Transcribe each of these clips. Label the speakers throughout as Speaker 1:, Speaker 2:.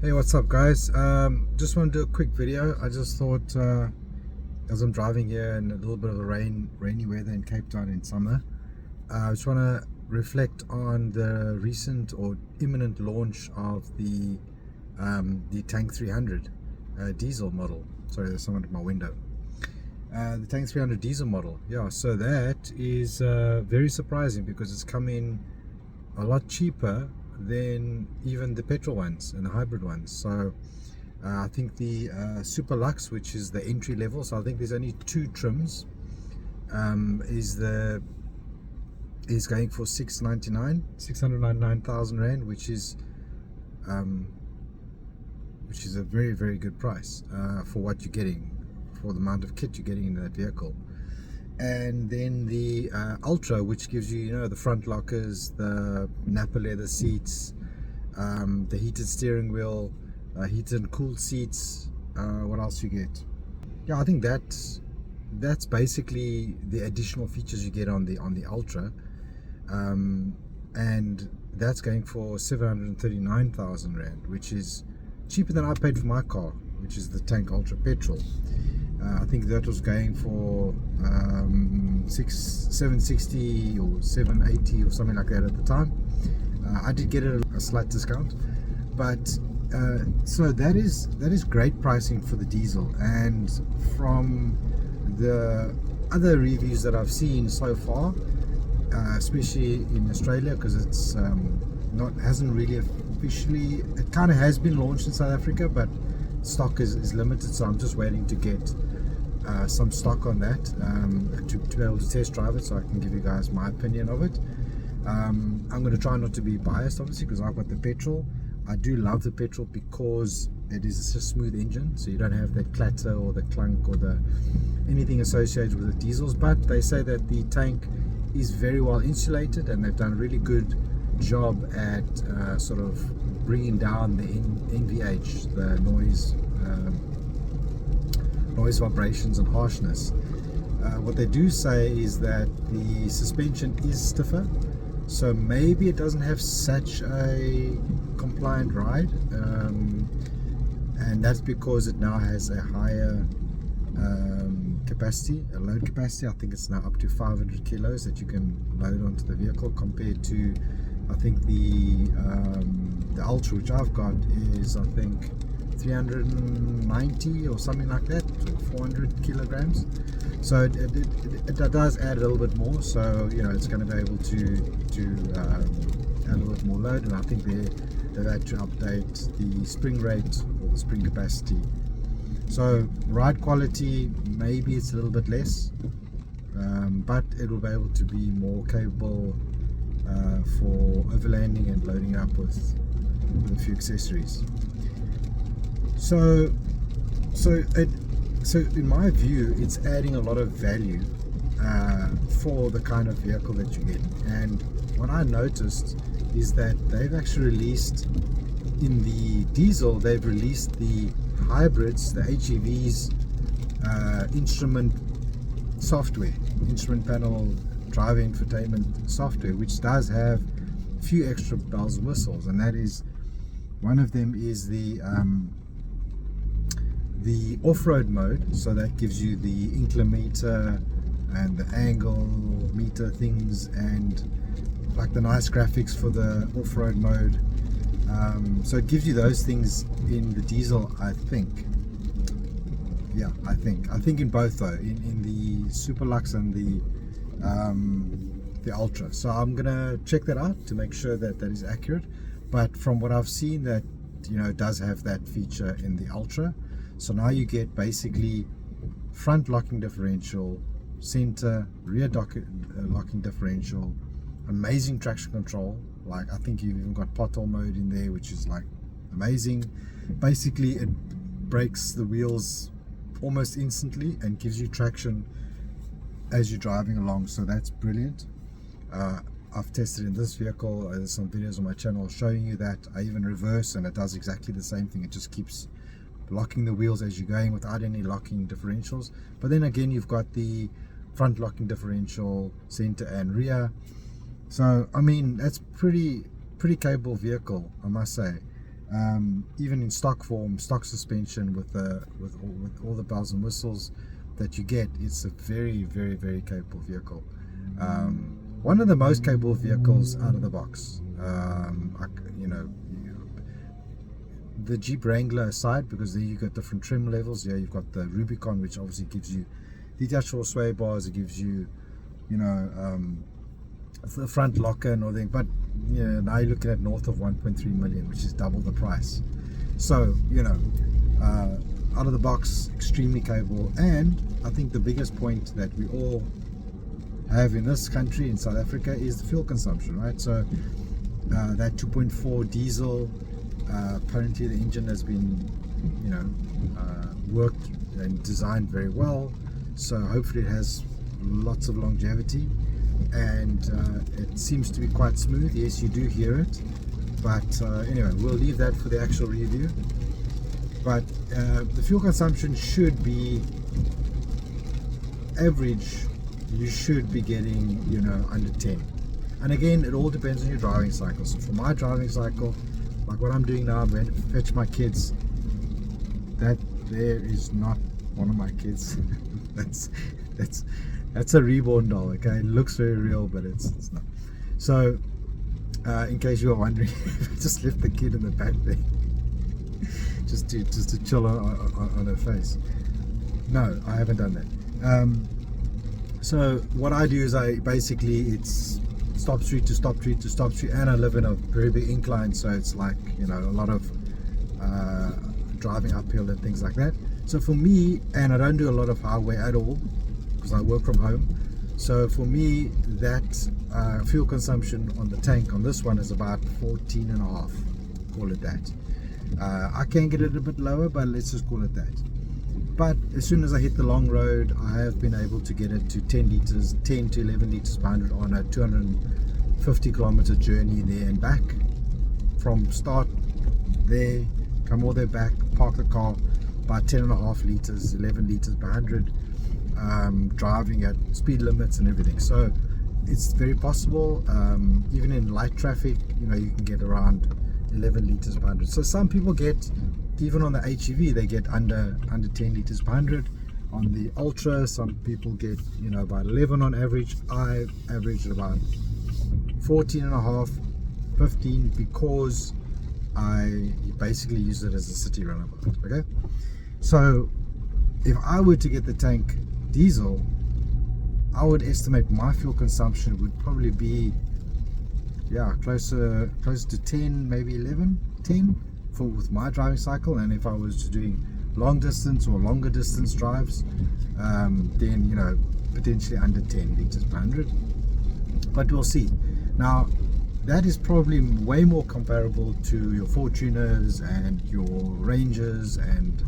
Speaker 1: Hey, what's up guys? Just want to do a quick video. I just thought as I'm driving here in a little bit of a rainy weather in Cape Town in summer, I just want to reflect on the recent or imminent launch of the Tank 300 diesel model. Sorry, there's someone at my window. The Tank 300 diesel model. Yeah, so that is very surprising because it's come in a lot cheaper than even the petrol ones and the hybrid ones. So I think the Super Lux, which is the entry level, so I think there's only two trims, is going for 699,000 rand, which is a very good price for what you're getting, for the amount of kit you're getting in that vehicle. And then the Ultra, which gives you, the front lockers, the Napa leather seats, the heated steering wheel, heated and cooled seats. What else you get? Yeah, I think that's basically the additional features you get on the Ultra, and that's going for 739,000 rand, which is cheaper than I paid for my car, which is the Tank Ultra petrol. I think that was going for 760 or 780 or something like that at the time. I did get a slight discount, but so that is great pricing for the diesel. And from the other reviews that I've seen so far, especially in Australia, because it's hasn't really officially, it kind of has been launched in South Africa, but stock is limited, so I'm just waiting to get some stock on that to be able to test drive it, so I can give you guys my opinion of it. I'm going to try not to be biased, obviously, because I've got the petrol. I do love the petrol because it is a smooth engine, so you don't have that clatter or the clunk or anything associated with the diesels. But they say that the tank is very well insulated, and they've done a really good job at sort of bringing down the NVH, the noise, vibrations and harshness. What they do say is that the suspension is stiffer, so maybe it doesn't have such a compliant ride, and that's because it now has a higher capacity, a load capacity. I think it's now up to 500 kilos that you can load onto the vehicle, compared to, I think the Ultra, which I've got, is I think 390 or something like that, 400 kilograms. So it does add a little bit more. So it's going to be able to add a little bit more load. And I think they've had to update the spring rate or the spring capacity. So ride quality, maybe it's a little bit less, but it will be able to be more capable for overlanding and loading up with a few accessories. So in my view, it's adding a lot of value for the kind of vehicle that you get. And what I noticed is that they've actually released, in the diesel, they've released the hybrids, the HEVs, instrument panel, driver infotainment software, which does have a few extra bells and whistles. And that is, one of them is the off-road mode. So that gives you the inclinometer and the angle meter things, and like the nice graphics for the off-road mode. So it gives you those things in the diesel, I think. Yeah, I think in both though, in the Super Lux and the Ultra. So I'm gonna check that out to make sure that is accurate. But from what I've seen, that it does have that feature in the Ultra. So now you get basically front locking differential, center, rear locking differential, amazing traction control. Like, I think you've even got pothole mode in there, which is like amazing. Basically, it brakes the wheels almost instantly and gives you traction as you're driving along. So that's brilliant. I've tested in this vehicle. There's some videos on my channel showing you that. I even reverse, and it does exactly the same thing. It just keeps locking the wheels as you're going without any locking differentials. But then again, you've got the front locking differential, center and rear. So I mean, that's pretty capable vehicle, I must say. even in stock form, stock suspension with all the bells and whistles that you get, it's a very, very, very capable vehicle. One of the most capable vehicles out of the box. You know, the Jeep Wrangler aside, because there you've got different trim levels. Yeah, you've got the Rubicon, which obviously gives you detachable sway bars. It gives you, you know, the front locker and all that. But you know, now you're looking at north of 1.3 million, which is double the price. So you know, out of the box, extremely capable. And I think the biggest point that we all have in this country, in South Africa, is the fuel consumption, right? So that 2.4 diesel, apparently the engine has been, you know, worked and designed very well, so hopefully it has lots of longevity, and it seems to be quite smooth. Yes, you do hear it, but anyway, we'll leave that for the actual review. But the fuel consumption should be average. You should be getting, you know, under 10. And again, it all depends on your driving cycle. So for my driving cycle, like what I'm doing now, I'm going to fetch my kids. That there is not one of my kids. that's a reborn doll. Okay, it looks very real, but it's not. So in case you were wondering, I just left the kid in the back there, just to chill on her face. No, I haven't done that. So what I do is it's stop street to stop street to stop street, and I live in a very big incline, so it's like, you know, a lot of driving uphill and things like that. So for me, and I don't do a lot of highway at all because I work from home, so for me that fuel consumption on the tank on this one is about 14.5, call it that. I can get it a bit lower, but let's just call it that. But as soon as I hit the long road, I have been able to get it to 10 to 11 liters per 100 on a 250 kilometer journey there and back. From start there, come all the way back, park the car, about 10.5 liters, 11 liters per 100, driving at speed limits and everything. So it's very possible. Even in light traffic, you know, you can get around 11 liters per 100. So some people get, even on the HEV, they get under 10 liters per 100. On the Ultra, some people get, you know, about 11 on average. I averaged about 14.5, 15, because I basically use it as a city runabout. Okay, so if I were to get the tank diesel, I would estimate my fuel consumption would probably be, yeah, closer to 10, maybe 11, 10 with my driving cycle. And if I was doing long distance or longer distance drives, then, you know, potentially under 10 liters per 100. But we'll see. Now that is probably way more comparable to your Fortuners and your Rangers and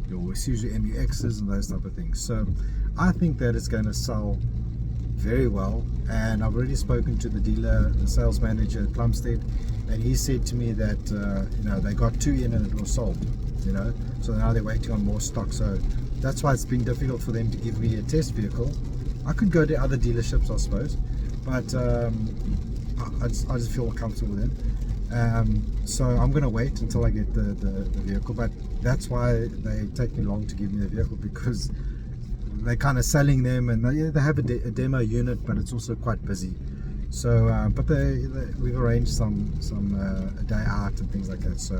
Speaker 1: your Isuzu MUXs and those type of things. So I think that it's going to sell very well, and I've already spoken to the dealer, the sales manager at Plumstead, and he said to me that you know, they got 2 in and it was sold, you know, so now they're waiting on more stock. So that's why it's been difficult for them to give me a test vehicle. I could go to other dealerships, I suppose, but I just feel comfortable with them. So I'm going to wait until I get the vehicle, but that's why they take me long to give me the vehicle, because they're kind of selling them, and they have a demo unit, but it's also quite busy. So but we've arranged some a day out and things like that, so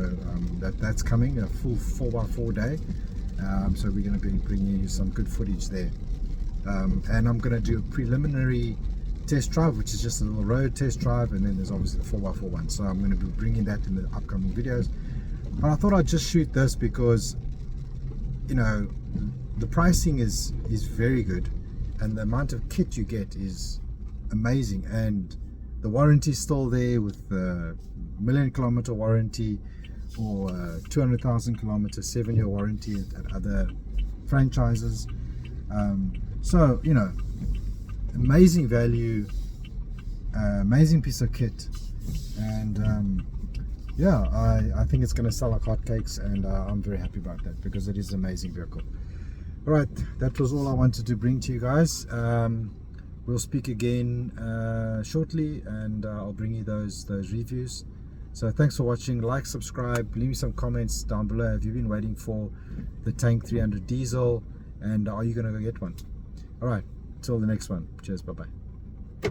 Speaker 1: that's coming, a full 4x4 day. So we're going to be bringing you some good footage there, and I'm going to do a preliminary test drive, which is just a little road test drive, and then there's obviously the 4x4 one, so I'm going to be bringing that in the upcoming videos. But I thought I'd just shoot this because, you know, the pricing is very good, and the amount of kit you get is amazing, and the warranty is still there with the 1,000,000 kilometer warranty, or 200,000 kilometer 7-year warranty at other franchises. So, you know, amazing value, amazing piece of kit, and yeah, I think it's going to sell like hotcakes, and I'm very happy about that, because it is an amazing vehicle. Alright, that was all I wanted to bring to you guys. We'll speak again shortly, and I'll bring you those reviews. So thanks for watching. Like, subscribe, leave me some comments down below. Have you been waiting for the Tank 300 diesel, and are you going to go get one? All right, till the next one. Cheers, bye bye.